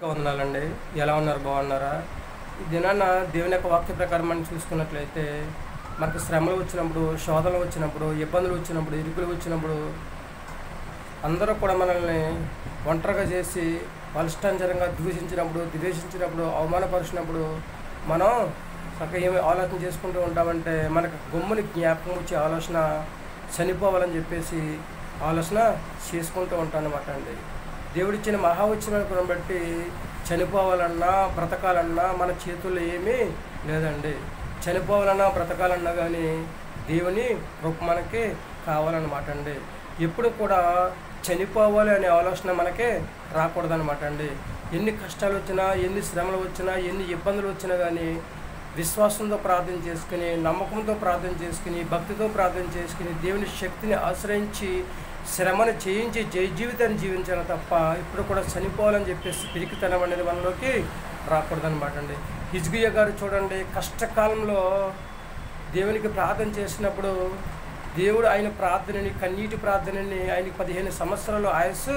వందనాలండి. ఎలా ఉన్నారు? బాగున్నారా? ఈ దినాన దేవుని యొక్క వాక్య ప్రకారం మనం చూసుకున్నట్లయితే మనకు శ్రమలు వచ్చినప్పుడు, శోధనలు వచ్చినప్పుడు, ఇబ్బందులు వచ్చినప్పుడు, ఇరుకులు వచ్చినప్పుడు అందరూ కూడా మనల్ని ఒంటరిగా చేసి బలిష్టాంతరంగా ద్వేషించినప్పుడు అవమానపరిచినప్పుడు మనం చక్కగా ఏమి ఆలోచన చేసుకుంటూ ఉంటామంటే మనకు గమ్ముని జ్ఞాపకం వచ్చే ఆలోచన చనిపోవాలని చెప్పేసి ఆలోచన చేసుకుంటూ ఉంటాను అన్నమాట అండి. దేవుడిచ్చిన మహావచనాన్ని బట్టి చనిపోవాలన్నా బ్రతకాలన్నా మన చేతుల్లో ఏమీ లేదండి. చనిపోవాలన్నా బ్రతకాలన్నా కానీ దేవుని కృప మనకి కావాలన్నమాట అండి. ఎప్పుడు కూడా చనిపోవాలి అనే ఆలోచన మనకే రాకూడదన్నమాట అండి. ఎన్ని కష్టాలు వచ్చినా, ఎన్ని శ్రమలు వచ్చినా, ఎన్ని ఇబ్బందులు వచ్చినా కానీ విశ్వాసంతో ప్రార్థన చేసుకుని, నమ్మకంతో ప్రార్థన చేసుకుని, భక్తితో ప్రార్థన చేసుకుని, దేవుని శక్తిని ఆశ్రయించి శ్రమను చేయించి జీవితాన్ని జీవించాలి తప్ప ఇప్పుడు కూడా చనిపోవాలని చెప్పేసి పిరికితనం అనేది మనలోకి రాకూడదనమాట అండి. హిజ్కియా గారు చూడండి, కష్టకాలంలో దేవునికి ప్రార్థన చేసినప్పుడు దేవుడు ఆయన ప్రార్థనని, కన్నీటి ప్రార్థనని ఆయనకి 15 సంవత్సరాలు ఆయుస్సు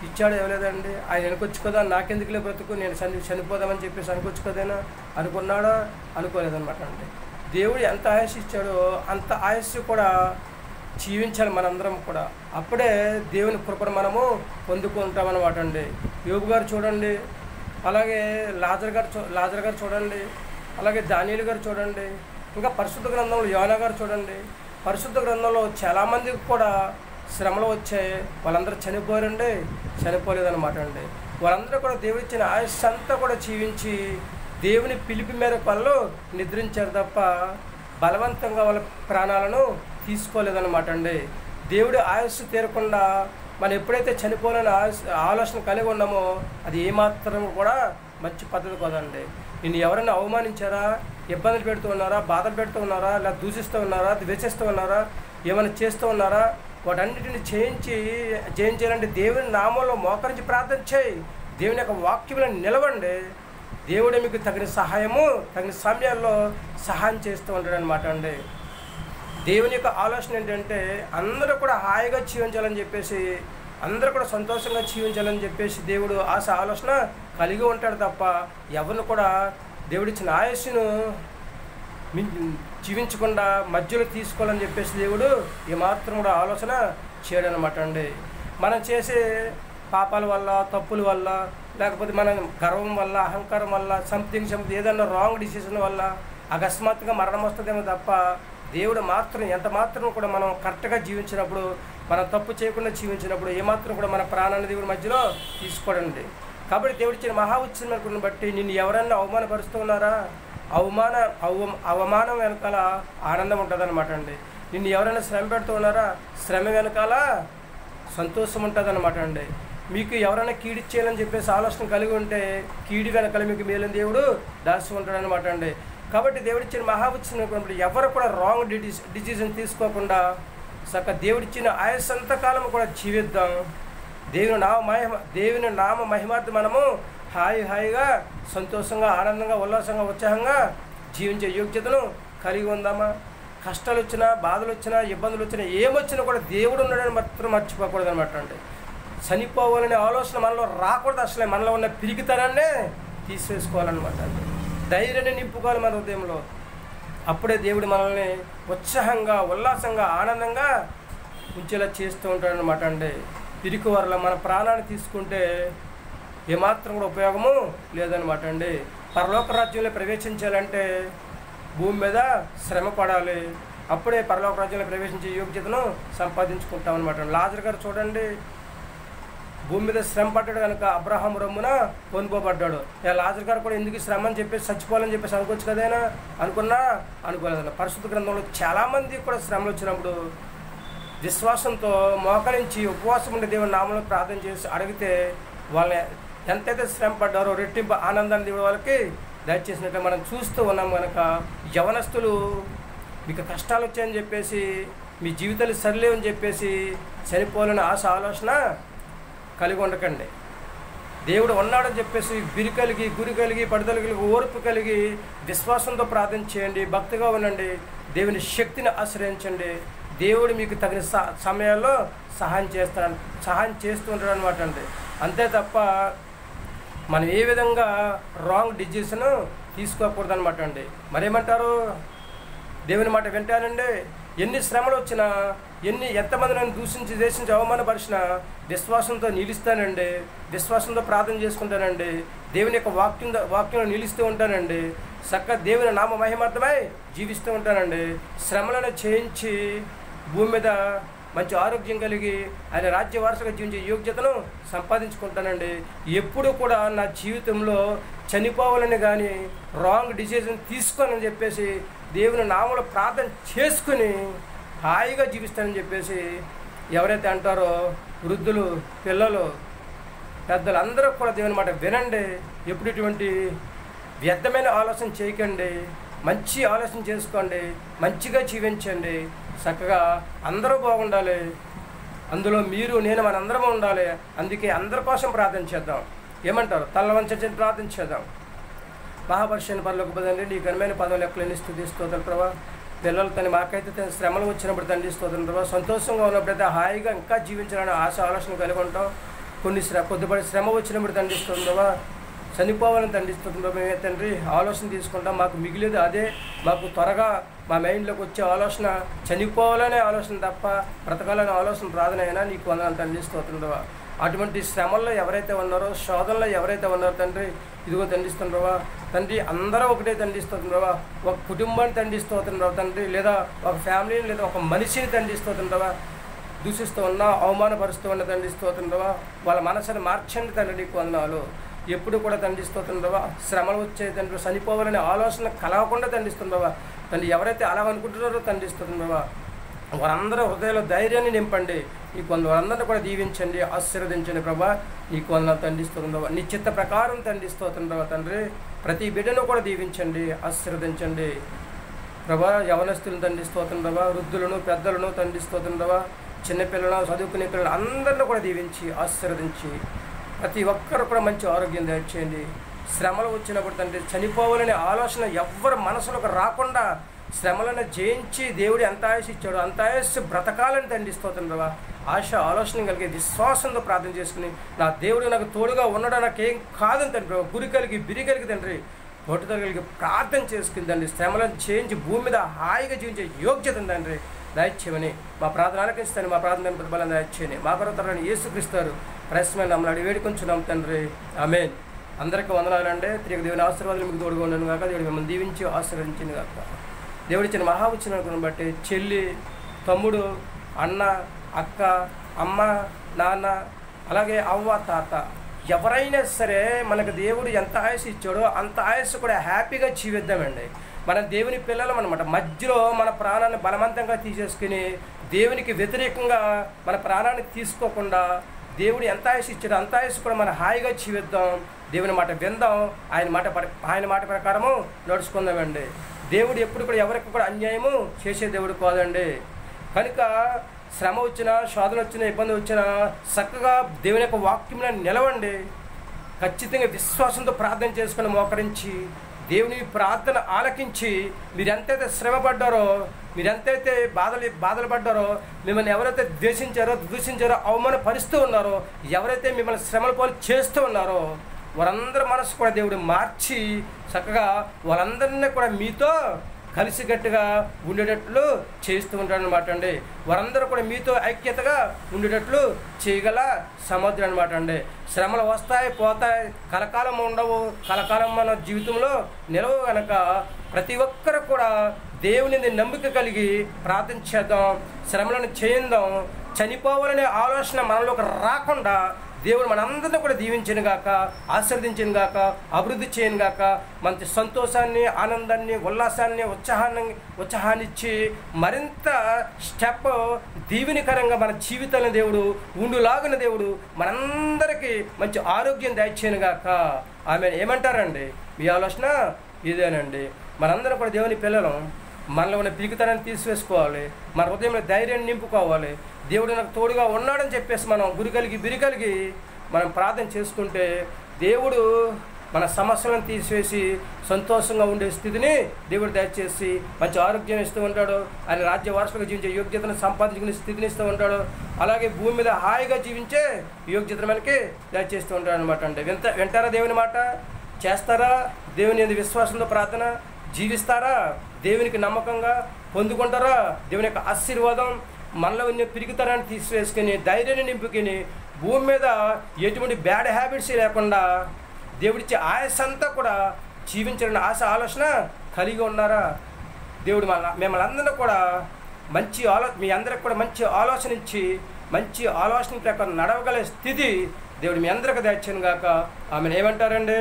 ఇచ్చాడు. ఇవ్వలేదండి. ఆయన వెనకొచ్చు కదా, నాకెందుకులే బ్రతుకు, నేను చనిపోదామని చెప్పేసి అనుకోవచ్చు కదేనా అనుకున్నాడా? అనుకోలేదన్నమాట అండి. దేవుడు ఎంత ఆయుస్సు ఇచ్చాడో అంత ఆయుస్సు కూడా జీవించాలి మనందరం కూడా. అప్పుడే దేవుని కృపను మనము పొందుకుంటామన్నమాట అండి. యోబు గారు చూడండి, అలాగే లాజర్ గారు చూడండి, అలాగే దానియేలు గారు చూడండి, ఇంకా పరిశుద్ధ గ్రంథంలో యోనా గారు చూడండి. పరిశుద్ధ గ్రంథంలో చాలామందికి కూడా శ్రమలు వచ్చాయి. వాళ్ళందరూ చనిపోయారండి, చనిపోలేదన్నమాట అండి. వాళ్ళందరూ కూడా దేవుడు ఇచ్చిన ఆయుష్ అంతా కూడా జీవించి దేవుని పిలిపి మేరకు వాళ్ళు నిద్రించారు తప్ప బలవంతంగా వాళ్ళ ప్రాణాలను తీసుకోలేదన్నమాట అండి. దేవుడు ఆయుస్సు తీరకుండా మనం ఎప్పుడైతే చనిపోవాలని ఆలోచన కలిగి ఉన్నామో అది ఏమాత్రం కూడా మంచి పద్ధతి కదండి. నిన్ను ఎవరైనా అవమానించారా, ఇబ్బందులు పెడుతూ ఉన్నారా, బాధలు పెడుతూ ఉన్నారా, లేదా దూషిస్తూ ఉన్నారా, ద్వేషిస్తూ ఉన్నారా, ఏమైనా చేస్తూ ఉన్నారా, వాటన్నిటిని జయించాలంటే దేవుని నామంలో మోకరించి ప్రార్థన చేయి. దేవుని యొక్క వాక్యంలో నిలవండి. దేవుడే మీకు తగిన సహాయము, తగిన సమయాల్లో సహాయం చేస్తూ ఉంటాడు అనమాట అండి. దేవుని యొక్క ఆలోచన ఏంటంటే అందరూ కూడా హాయిగా జీవించాలని చెప్పేసి, అందరూ కూడా సంతోషంగా జీవించాలని చెప్పేసి దేవుడు ఆలోచన కలిగి ఉంటాడు తప్ప ఎవరిని కూడా దేవుడిచ్చిన ఆయుష్ను జీవించకుండా మధ్యలో తీసుకోవాలని చెప్పేసి దేవుడు ఏమాత్రం కూడా ఆలోచన చేయడనమాట అండి. మనం చేసే పాపాల వల్ల, తప్పుల వల్ల, లేకపోతే మన గర్వం వల్ల, అహంకారం వల్ల, సంథింగ్ ఏదన్నా రాంగ్ డిసిషన్ వల్ల అకస్మాత్తుగా మరణం వస్తుందేమో తప్ప దేవుడు మాత్రం ఎంత మాత్రం కూడా మనం కరెక్ట్గా జీవించినప్పుడు, మనం తప్పు చేయకుండా జీవించినప్పుడు ఏమాత్రం కూడా మన ప్రాణాన్ని దేవుడి మధ్యలో తీసుకోడండి. కాబట్టి దేవుడిచ్చిన మహాఉత్సవాన్ని బట్టి నిన్ను ఎవరైనా అవమానపరుస్తూ ఉన్నారా, అవమానం వెనకాల ఆనందం ఉంటుందన్నమాట అండి. నిన్ను ఎవరైనా శ్రమ పెడుతూ ఉన్నారా, శ్రమ వెనకాల సంతోషం ఉంటుందన్నమాట అండి. మీకు ఎవరైనా కీడిచ్చేయాలని చెప్పేసి ఆలోచన కలిగి ఉంటే కీడి వెనకాల మీకు మేలని దేవుడు దాచి ఉంటాడనమాట అండి. కాబట్టి దేవుడిచ్చిన మహాఉత్సవం ఎవరు కూడా రాంగ్ డిసిజన్ తీసుకోకుండా చక్కగా దేవుడిచ్చిన ఆయుస్సంతకాలం కూడా జీవిద్దాం. దేవుని నామ మహిమార్థం మనము హాయిగా సంతోషంగా, ఆనందంగా, ఉల్లాసంగా, ఉత్సాహంగా జీవించే యోగ్యతను కలిగి ఉందామా? కష్టాలు వచ్చినా, బాధలు వచ్చినా, ఇబ్బందులు వచ్చినా, ఏమొచ్చినా కూడా దేవుడు ఉన్నాడని మాత్రం మర్చిపోకూడదు అనమాట అండి. చనిపోవాలనే ఆలోచన మనలో రాకూడదు. అసలే మనలో ఉన్న పిరికితనాన్నే తీసివేసుకోవాలన్నమాట అండి. ధైర్యాన్ని నింపుకోవాలి మన హృదయంలో. అప్పుడే దేవుడు మనల్ని ఉత్సాహంగా, ఉల్లాసంగా, ఆనందంగా ఉంచేలా చేస్తూ ఉంటాడనమాట అండి. పిరికి వరల మన ప్రాణాన్ని తీసుకుంటే ఏమాత్రం కూడా ఉపయోగము లేదనమాట అండి. పరలోక రాజ్యంలో ప్రవేశించాలంటే భూమి మీద శ్రమ పడాలి. అప్పుడే పరలోక రాజ్యంలో ప్రవేశించే యోగ్యతను సంపాదించుకుంటామన్నమాట. లాజర్ గారు చూడండి, భూమి మీద శ్రమ పడ్డాడు కనుక అబ్రహాం రొమ్మున కొనుకోబడ్డాడు. లాజర్ గారు కూడా ఎందుకు శ్రమ అని చెప్పేసి చచ్చిపోవాలని చెప్పేసి అనుకోవచ్చు కదైనా, అనుకోలేదన్న. పరిశుద్ధ గ్రంథంలో చాలామంది కూడా శ్రమలు వచ్చినప్పుడు విశ్వాసంతో మోకరించి ఉపవాసం ఉండే దేవుని నామంలో ప్రార్థన చేసి అడిగితే వాళ్ళని ఎంతైతే శ్రమ పడ్డారో రెట్టింపు ఆనందాన్ని దేవుడు వాళ్ళకి దయచేసినట్టు మనం చూస్తూ ఉన్నాం కనుక యవనస్తులు మీకు కష్టాలు వచ్చాయని చెప్పేసి, మీ జీవితాలు సరిలేవని చెప్పేసి చనిపోవాలని ఆలోచన కలిగి ఉండకండి. దేవుడు ఉన్నాడని చెప్పేసి గురి కలిగి పడుదల కలిగి ఓర్పు కలిగి విశ్వాసంతో ప్రార్థన చేయండి, భక్తిగా ఉండండి, దేవుని శక్తిని ఆశ్రయించండి. దేవుడు మీకు తగిన సమయాల్లో సహాయం చేస్తూ ఉంటాడు అనమాట అండి. అంతే తప్ప మనం ఏ విధంగా రాంగ్ డిసిషన్ తీసుకోకూడదు అనమాట అండి. మరేమంటారు, దేవుని మాట వింటానండి, ఎన్ని శ్రమలు వచ్చినా, ఎంతమంది నన్ను దూషించి దేశించి అవమానపరిచినా విశ్వాసంతో నిలుస్తానండి, విశ్వాసంతో ప్రార్థన చేసుకుంటానండి, దేవుని యొక్క వాక్యంలో నిలుస్తూ ఉంటానండి, చక్కగా దేవుని నామ మహిమార్థమై జీవిస్తూ ఉంటానండి. శ్రమలను చేయించి భూమి మీద మంచి ఆరోగ్యం కలిగి ఆయన రాజ్య వారసుగా జీవించే యోగ్యతను సంపాదించుకుంటానండి. ఎప్పుడు కూడా నా జీవితంలో చనిపోవాలని కానీ రాంగ్ డిసిజన్ తీసుకోనని చెప్పేసి దేవుని నామములో ప్రార్థన చేసుకుని హాయిగా జీవిస్తానని చెప్పేసి ఎవరైతే అంటారో వృద్ధులు, పిల్లలు, పెద్దలు అందరూ కూడా దేవుని మాట వినండి. ఎప్పుడు ఇటువంటి వ్యర్థమైన ఆలోచన చేయకండి, మంచి ఆలోచన చేసుకోండి, మంచిగా జీవించండి, చక్కగా అందరూ బాగుండాలి, అందులో మీరు నేను మనందరం ఉండాలి. అందుకే అందరి కోసం ప్రార్థన చేద్దాం. ఏమంటారు, తల వంచని ప్రార్థన చేద్దాం. మహాపరిషణ పరలోక తండ్రి, నీ ఘనమైన పదవులు ఎక్కలేని స్థుతి స్తోత్రం ప్రభా. పిల్లలు తను మాకైతే తన శ్రమలు వచ్చినప్పుడు తండ్రి స్తోత్రం ప్రభా. సంతోషంగా ఉన్నప్పుడైతే హాయిగా ఇంకా జీవించాలని ఆశ ఆలోచన కలిగి ఉంటాం. కొద్దిపడి శ్రమ వచ్చినప్పుడు తండ్రి స్తోత్రం ప్రభా, చనిపోవాలని తండ్రి స్తోత్రం ప్రభా. మేమే తండ్రి ఆలోచన తీసుకుంటాం, మాకు మిగిలేదు అదే, మాకు త్వరగా మా మైండ్లోకి వచ్చే ఆలోచన చనిపోవాలనే ఆలోచన తప్ప బ్రతకాలనే ఆలోచన రాదనైనా నీకు వందనాలు తండ్రి స్తోత్రం ప్రభా. అటువంటి శ్రమల్లో ఎవరైతే ఉన్నారో, శోధనలో ఎవరైతే ఉన్నారో తండ్రి, ఇదిగో తండ్రిస్తుంది ప్రభా. తండ్రి అందరూ ఒకటే తండ్రిస్తుంది ప్రభా. ఒక కుటుంబాన్ని తండ్రిస్తుంది ప్రభా తండ్రి, లేదా ఒక ఫ్యామిలీని, లేదా ఒక మనిషిని తండ్రిస్తుంది ప్రభా. దూషిస్తూ ఉన్నా, అవమానపరుస్తూ ఉన్న తండ్రిస్తుంది ప్రభా. వాళ్ళ మనసుని మార్చండి తండ్రి, నీకు వందనాలు. ఎప్పుడు కూడా తండ్రిస్తుంది ప్రభా. శ్రమలు వచ్చే తండ్రి, చనిపోవాలనే ఆలోచన కలగకుండా తండ్రిస్తుంది ప్రభా. తండ్రి ఎవరైతే అలా అనుకుంటున్నారో తండ్రిస్తుంది ప్రభా, వారందరూ హృదయంలో ధైర్యాన్ని నింపండి. నీకు వారందరినీ కూడా దీవించండి, ఆశీర్వదించండి ప్రభా. నీకు వందనాలు తండ్రిస్తుంది ప్రభా. నీ చిత్త ప్రకారం తండ్రిస్తుంది ప్రభా తండ్రి. ప్రతి బిడ్డను కూడా దీవించండి, ఆశీర్వదించండి ప్రభా. యవనస్తులను తండ్రిస్తుంది ప్రభా, వృద్ధులను, పెద్దలను తండ్రిస్తుంది ప్రభా, చిన్నపిల్లలను, చదువుకునే పిల్లలు అందరినీ కూడా దీవించి ఆశీర్వదించి ప్రతి ఒక్కరు కూడా మంచి ఆరోగ్యం దయచేయండి. శ్రమలు వచ్చినప్పుడు తండ్రి చనిపోవాలనే ఆలోచన ఎవ్వరి మనసులోకి రాకుండా శ్రమలను జయించి దేవుడు ఎంత ఆయుష్ ఇచ్చాడో అంత ఆయుష్ బ్రతకాలని తండ్రిస్తుంది ప్రభా. ఆశ ఆలోచన కలిగే విశ్వాసంతో ప్రార్థన చేసుకుని, నా దేవుడు నాకు తోడుగా ఉండడం నాకేం కాదని తండ్రి ప్రభా, గురి కలిగి బిరి కలిగి తండ్రి పట్టుదల కలిగి ప్రార్థన చేసుకుని తండ్రి శ్రమలను చేయించి భూమి మీద హాయిగా జీవించే యోగ్యత తండ్రి దయచేయమని మా ప్రార్థన ఆలకిస్తాను. మా ప్రార్థన ప్రతిఫలం దయచేయని మా కొరతని యేసుక్రీస్తు ప్రశ్నమైన నమ్మలాడి వేడుకొంచున్నాం తండ్రి, ఆమేన్. అందరికీ వందనాలండి. తిరిగి దేవుని ఆశీర్వాదాలు మీకు తోడుగా ఉన్నాను కాక, దేవుడు మిమ్మల్ని దీవించి ఆశీర్వదించింది కాక. దేవుడిచ్చిన మహావచనాలను బట్టి చెల్లి, తమ్ముడు, అన్న, అక్క, అమ్మ, నాన్న, అలాగే అవ్వ, తాత, ఎవరైనా సరే మనకు దేవుడు ఎంత ఆయుష్ ఇచ్చాడో అంత ఆయుష్ కూడా హ్యాపీగా జీవిద్దామండి. మన దేవుని పిల్లలం అనమాట. మధ్యలో మన ప్రాణాన్ని బలవంతంగా తీసేసుకుని దేవునికి వ్యతిరేకంగా మన ప్రాణాన్ని తీసుకోకుండా దేవుడు ఎంత ఆయుష్ ఇచ్చాడో అంత ఆయుష్ కూడా మనం హాయిగా జీవిద్దాం. దేవుని మాట విందాం, ఆయన మాట ప్రకారము నడుచుకుందామండి. దేవుడు ఎప్పుడు కూడా ఎవరికి కూడా అన్యాయము చేసే దేవుడు కాదండి. కనుక శ్రమ వచ్చినా, శోధన వచ్చినా, ఇబ్బంది వచ్చినా చక్కగా దేవుని యొక్క వాక్యంలో నిలవండి. ఖచ్చితంగా విశ్వాసంతో ప్రార్థన చేసుకుని మోకరించి దేవుని ప్రార్థన ఆలకించి మీరెంతైతే శ్రమపడ్డారో, మీరెంతైతే బాధలు పడ్డారో, మిమ్మల్ని ఎవరైతే దూషించారో అవమానపరుస్తూ ఉన్నారో, ఎవరైతే మిమ్మల్ని శ్రమల పాలు చేస్తూ ఉన్నారో వారందరి మనసు కూడా దేవుడు మార్చి చక్కగా వాళ్ళందరినీ కూడా మీతో కలిసికట్టుగా ఉండేటట్లు చేస్తూ ఉంటాడు అనమాట అండి. వారందరూ కూడా మీతో ఐక్యతగా ఉండేటట్లు చేయగల సముద్రం అనమాట అండి. శ్రమలు వస్తాయి, పోతాయి, కలకాలం ఉండవు. కలకాలం మన జీవితంలో నిలవు కనుక ప్రతి ఒక్కరు కూడా దేవుని నమ్మిక కలిగి ప్రార్థన చేద్దాం, శ్రమలను చేయిందాం. చనిపోవాలనే ఆలోచన మనలోకి రాకుండా దేవుడు మనందరినీ కూడా దీవించను గాక, ఆశీర్వదించను గాక, అభివృద్ధి చేయను గాక. మంచి సంతోషాన్ని, ఆనందాన్ని, ఉల్లాసాన్ని, ఉత్సాహాన్ని ఇచ్చి మరింత స్టెప్ దీవెనకరంగా మన జీవితాలను దేవుడు ఉండులాగిన దేవుడు మనందరికీ మంచి ఆరోగ్యం దయచేయను గాక. ఆమె ఏమంటారండి? మీ ఆలోచన ఇదేనండి. మనందరం కూడా దేవుని పిల్లలం. మనలో ఉన్న పిరికితనాన్ని తీసివేసుకోవాలి, మన హృదయంలో ధైర్యాన్ని నింపుకోవాలి. దేవుడు నాకు తోడుగా ఉన్నాడని చెప్పేసి మనం బిరి కలిగి మనం ప్రార్థన చేసుకుంటే దేవుడు మన సమస్యలను తీసివేసి సంతోషంగా ఉండే స్థితిని దేవుడు దయచేసి మంచి ఆరోగ్యం ఇస్తూ ఉంటాడు. ఆయన రాజ్య వారసులుగా జీవించే యోగ్యతను సంపాదించుకునే స్థితిని ఇస్తూ ఉంటాడు. అలాగే భూమి మీద హాయిగా జీవించే యోగ్యతను మనకి దయచేస్తూ ఉంటాడు అనమాట. అంటే వింటారా దేవుని మాట? చేస్తారా? దేవుని యందు విశ్వాసంతో ప్రార్థన జీవిస్తారా? దేవునికి నమ్మకంగా పొందుకుంటారా? దేవుని యొక్క ఆశీర్వాదం మనలో ఉన్న పిరిగితనాన్ని తీసివేసుకుని ధైర్యాన్ని నింపుకుని భూమి మీద ఎటువంటి బ్యాడ్ హ్యాబిట్స్ లేకుండా దేవుడిచ్చే ఆయుష్ అంతా కూడా జీవించాలని ఆశ ఆలోచన కలిగి ఉన్నారా? దేవుడు మిమ్మల్ని అందరినీ కూడా మీ అందరికి కూడా మంచి ఆలోచన ఇచ్చి మంచి ఆలోచన ప్రకారం నడవగల స్థితి దేవుడు మీ అందరికీ దయచేయను గాక. ఆమెను ఏమంటారండి?